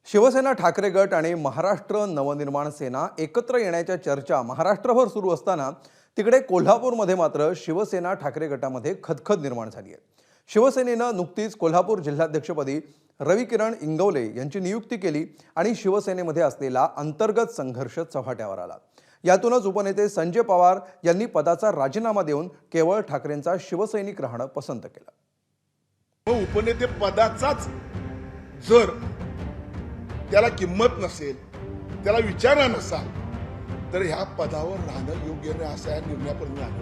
शिवसेना ठाकरे गट आणि महाराष्ट्र नवनिर्माण सेना एकत्र येण्याच्या चर्चा महाराष्ट्रभर सुरू असताना तिकडे कोल्हापूरमध्ये मात्र शिवसेना ठाकरे गटामध्ये खदखद निर्माण झाली आहे। शिवसेनेनं नुकतीच कोल्हापूर जिल्हाध्यक्षपदी रविकिरण इंगवले यांची नियुक्ती केली आणि शिवसेनेमध्ये असलेला अंतर्गत संघर्ष चव्हाट्यावर आला। यातूनच उपनेते संजय पवार यांनी पदाचा राजीनामा देऊन केवळ ठाकरेंचा शिवसैनिक राहणं पसंत केलं। उपनेते पदाचाच जर त्याला किंमत नसेल, त्याला विचार नसाल, तर ह्या पदावर राहणं योग्य नाही असा या निर्णयापर्यंत आलो।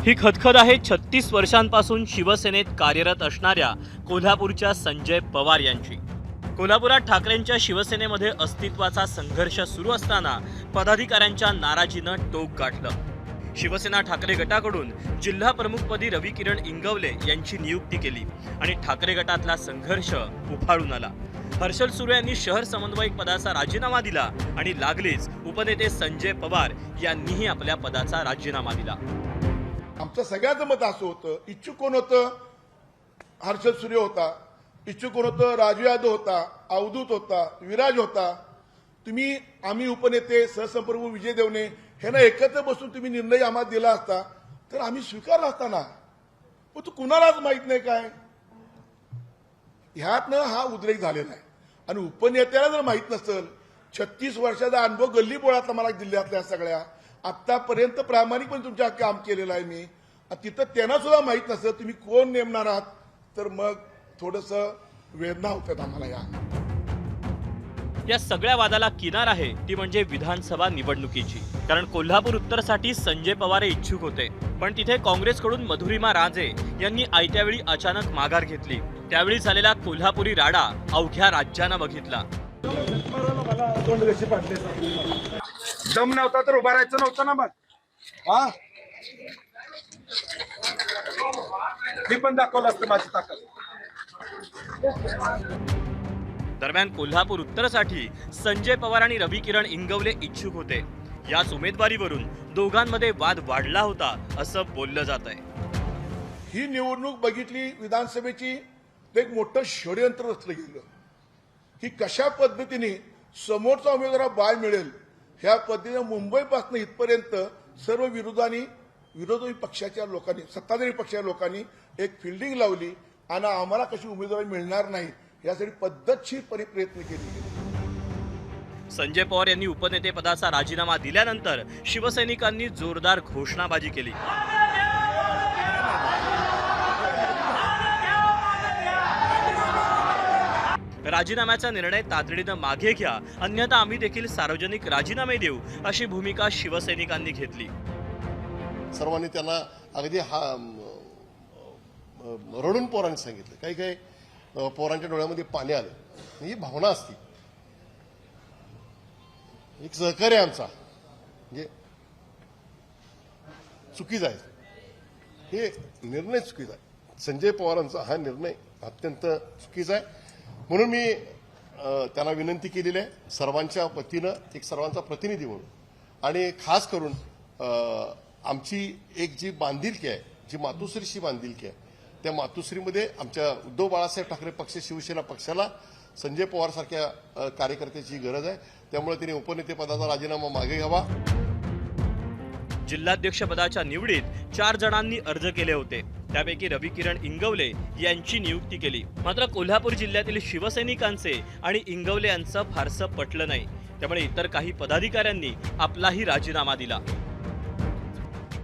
ही खदखद आहे 36 वर्षांपासून शिवसेनेत कार्यरत असणाऱ्या कोल्हापूरच्या संजय पवार यांची। कोल्हापुरात ठाकरेंच्या शिवसेनेमध्ये अस्तित्वाचा संघर्ष सुरू असताना पदाधिकाऱ्यांच्या नाराजीनं टोक गाठलं। शिवसेना ठाकरे गटाकडून जिल्हा प्रमुखपदी रविकिरण इंगवले यांची नियुक्ती केली आणि ठाकरे गटातला संघर्ष उफाळून आला। हर्षल सुरे यांनी शहर समन्वयक पदाचा राजीनामा दिला आणि लागलीच उपनेते संजय पवार यांनीही आपल्या पदाचा राजीनामा दिला। आमचं सगळ्याचं मत असं होतं, इच्छुक कोण होतं? हर्षल सुरे होता, इच्छुक कोण होतं? राजू यादव होता, अवधूत होता, विराज होता। तुम्ही आम्ही उपनेते सहसंप्रमुख विजय देवणे ह्यांना एकत्र बसून तुम्ही निर्णय आम्हाला दिला असता तर आम्ही स्वीकारला असताना, पण तू कुणालाच माहित नाही काय ह्यातनं हा उद्रेक झालेला आहे। आणि उपनेत्याला जर माहित नसेल, 36 वर्षाचा अनुभव गल्ली बोळातला मला जिल्ह्यातल्या सगळ्या आतापर्यंत प्रामाणिकपणे तुमच्या काम केलेलं आहे मी, तिथं त्यांना सुद्धा माहित नसेल तुम्ही कोण नेमणार आहात, तर मग थोडंसं वेदना होतात आम्हाला। या सगळ्या वादाला किनार आहे ती म्हणजे विधानसभा निवडणुकीची। कारण कोल्हापूर उत्तरसाठी संजय पवार इच्छुक होते, पण तिथे काँग्रेसकडून मधुरिमा राजे यांनी आयत्या वेळी अचानक माघार घेतली। त्यावेळी झालेला कोल्हापुरी राडा अवघ्या राज्यानं बघितला। दम नव्हता तर उभा राहायचं नव्हतं ना, मग हा मी पण दाखवलं असतं माझी ताकद। दरम्यान कोल्हापूर उत्तरसाठी संजय पवार आणि रविकिरण इंगवले इच्छुक होते। याच उमेदवारीवरून दोघांमध्ये वाद वाढला होता असं बोललं जात आहे। ही निवडणूक बघितली विधानसभेची, एक मोठं षडयंत्र रचलं गेलं की कशा पद्धतीने समोरचा उमेदवार बाय मिळेल ह्या पद्धतीने मुंबईपासून इथपर्यंत सर्व विरोधी पक्षाच्या लोकांनी, सत्ताधारी पक्षाच्या लोकांनी एक फिल्डिंग लावली आणि आम्हाला कशी उमेदवारी मिळणार नाही यासाठी पद्धतशीरपणे प्रयत्न केले। संजय पवार यांनी उपनेते पदाचा राजीनामा दिल्यानंतर शिवसैनिकांनी जोरदार घोषणाबाजी केली। राजीनाम्याचा निर्णय तातडीनं मागे घ्या, अन्यथा आम्ही देखील सार्वजनिक राजीनामे देऊ अशी भूमिका शिवसैनिकांनी घेतली। सर्वांनी त्यांना अगदी रडून पोरांनी सांगितलं, काही काही पोरांच्या डोळ्यामध्ये पाणी आलं। ही भावना असती, एक सहकार्य आमचा म्हणजे चुकीचा आहे, हे निर्णय चुकीचा आहे। संजय पवारांचा हा निर्णय अत्यंत चुकीचा आहे, म्हणून मी त्यांना विनंती केलेली आहे सर्वांच्या वतीनं, एक सर्वांचा प्रतिनिधी म्हणून, आणि खास करून आमची एक जी बांधिलकी आहे, जी मातोश्रीची बांधिलकी आहे, त्या मातोश्रीमध्ये आमच्या उद्धव बाळासाहेब ठाकरे पक्ष शिवसेना पक्षाला संजय पवार सारख्या कार्यकर्त्याची गरज आहे। त्यामुळे त्यांनी उपनेतेपदाचा राजीनामा मागे घ्यावा। जिल्हाध्यक्षपदाच्या निवडीत 4 जणांनी अर्ज केले होते, त्यापैकी रविकिरण इंगवले यांची नियुक्ती केली। मात्र कोल्हापूर जिल्ह्यातील शिवसैनिकांचे आणि इंगवले यांचं फारसं पटलं नाही, त्यामुळे इतर काही पदाधिकाऱ्यांनी आपलाही राजीनामा दिला।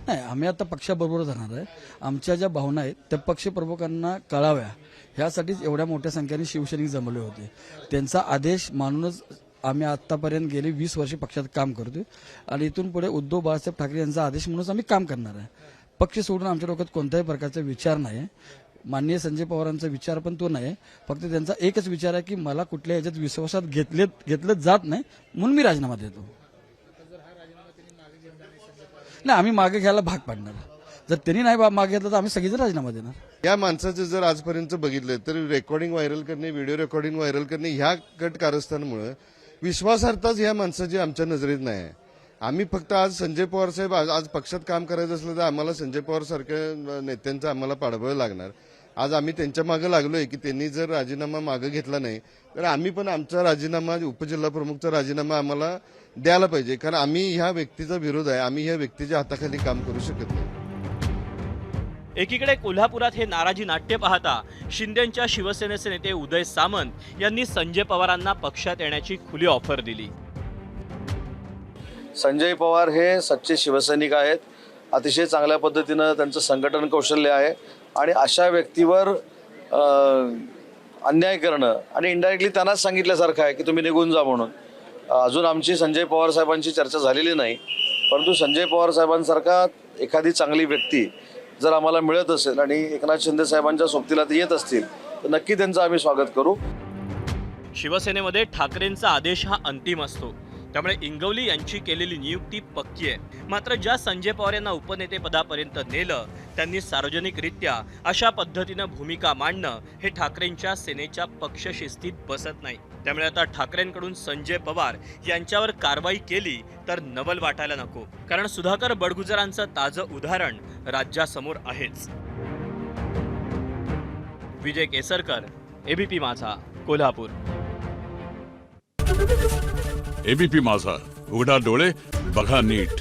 नाही, आम्ही आता पक्षाबरोबर जाणार आहे। आमच्या ज्या भावना आहेत त्या पक्षप्रमुखांना कळाव्या ह्यासाठीच एवढ्या मोठ्या संख्येने शिवसैनिक जमले होते। त्यांचा आदेश मानूनच आम्ही आतापर्यंत गेली 20 वर्षे पक्षात काम करतोय आणि इथून पुढे उद्धव बाळासाहेब ठाकरे यांचा आदेश म्हणूनच आम्ही काम करणार आहे। पक्ष सोडून आमच्या डोक्यात कोणत्याही प्रकारचा विचार नाही। माननीय संजय पवारांचा विचार पण तो नाही, फक्त त्यांचा एकच विचार आहे की मला कुठल्या ह्याच्यात विश्वासात घेतलं जात नाही, म्हणून मी राजीनामा देतो। नाही, आम्ही मागे घ्यायला भाग पाडणार। जर त्यांनी नाही मागे घेतलं तर आम्ही सगळीजण राजीनामा देणार। या माणसाचं जर आजपर्यंत बघितलं तर रेकॉर्डिंग व्हायरल करणे, व्हिडिओ रेकॉर्डिंग व्हायरल करणे ह्या गट कारस्थानामुळे विश्वासार्हताच ह्या माणसाची आमच्या नजरेत नाही आहे। आम्ही फक्त आज संजय पवार साहेब आज पक्षात काम करायचं असलं तर आम्हाला संजय पवार सारख्या नेत्यांचं आम्हाला पाठबळ लागणार। आज आम्ही त्यांच्या मागे लागलोय की त्यांनी जर राजीनामा मागे घेतला नाही तर आम्ही पण आमचा राजीनामा उपजिल्हा प्रमुखचा राजीनामा आम्हाला द्यायला पाहिजे, कारण आम्ही ह्या व्यक्तीचा विरोध आहे, आम्ही ह्या व्यक्तीच्या हाताखाली काम करू शकत नाही. एकीकडे कोल्हापुरात हे नाराजी नाट्य पाहता शिंदेंच्या शिवसेनेचे नेते उदय सामंत यांनी संजय पवारांना पक्षात येण्याची खुली ऑफर दिली. संजय पवार हे सच्चे शिवसैनिक आहेत. अतिशय चांगल्या पद्धतीनं त्यांचं संघटन कौशल्य आहे आणि अशा व्यक्तीवर अन्याय करणं आणि इनडायरेक्टली त्यांनाच सांगितल्यासारखं आहे की तुम्ही निघून जा म्हणून. अजून आमची संजय पवार साहेबांची चर्चा झालेली नाही, परंतु संजय पवार साहेबांसारखा एखादी चांगली व्यक्ती जर आम्हाला मिळत असेल आणि एकनाथ शिंदे साहेबांच्या सोबतीला ते येत असतील तर नक्की त्यांचं आम्ही स्वागत करू. शिवसेनेमध्ये ठाकरेंचा आदेश हा अंतिम असतो, त्यामुळे इंगवली यांची केलेली नियुक्ती पक्की आहे. मात्र ज्या संजय पवार यांना उपनेतेपदापर्यंत नेलं त्यांनी सार्वजनिकरित्या अशा पद्धतीनं भूमिका मांडणं हे ठाकरेंच्या सेनेच्या पक्षशिस्तीत बसत नाही. त्यामुळे आता ठाकरेंकडून संजय पवार यांच्यावर कारवाई केली तर नवल वाटायला नको, कारण सुधाकर बडगुजरांचं ताजं उदाहरण राज्यासमोर आहेच. विजय केसरकर, एबीपी माझा, कोल्हापूर. एबीपी माझा, उघडा डोळे बघा नीट.